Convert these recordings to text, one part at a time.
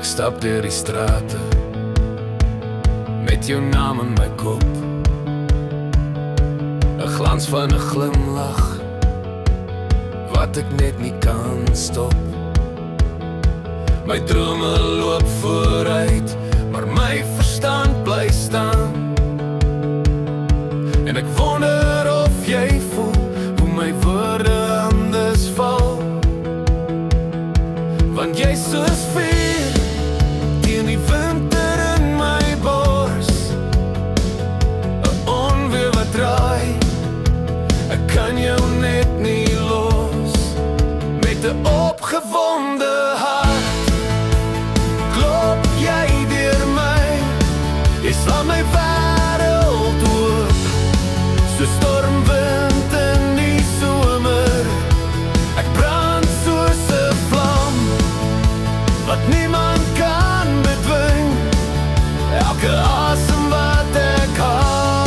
Ek stap deur die strate met jou naam in my kop, 'n glans van 'n glimlag wat ek net nie kan stop. My drome loop vooruit, maar my verstand bly staan. En ek wonder of jy voel hoe my woorde anders val, want jy soos vuur teen die winter in my bors, 'n onweer wat draai, ek kan jou net nie los. Met 'n opgewonde hart klop jy deur my, jy slaan my wêreld oop, so stormwind in die somer. Ek brand soos 'n vlam wat niemand kan bedwing, elke asem wat ek haal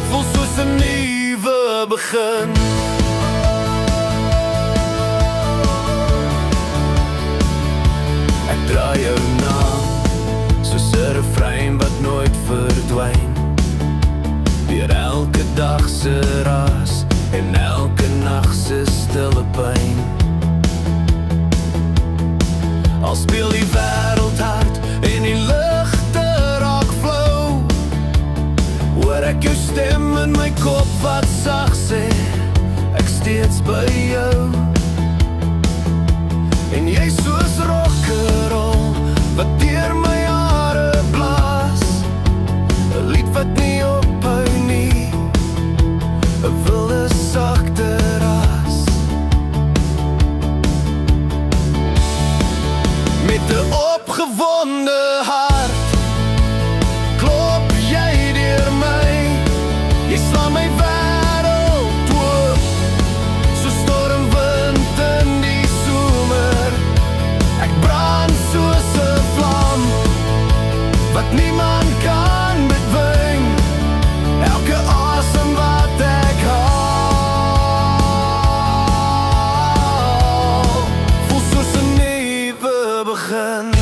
voel soos 'n nuwe begin. Ek draai jou naam soos 'n refrein wat nooit verdwyn, deur elke dag se raas en elke nag se stille pyn. Al speel die wêreld hard en die ligte raak flou, hoor ek jou stem in my kop wat sag sê, ek steeds by jou. En jy soos rock'n'roll wat deur my hare blaas, 'n lied wat nie ophou nie, 'n wilde sagte ras. Met 'n opgewonde hart klop jy deur my, jy slaan my wêreld oop, so stormwind in die somer. Ek brand soos 'n vlam wat niemand kan bedwing, elke asem wat ek haal voel soos 'n nuwe begin.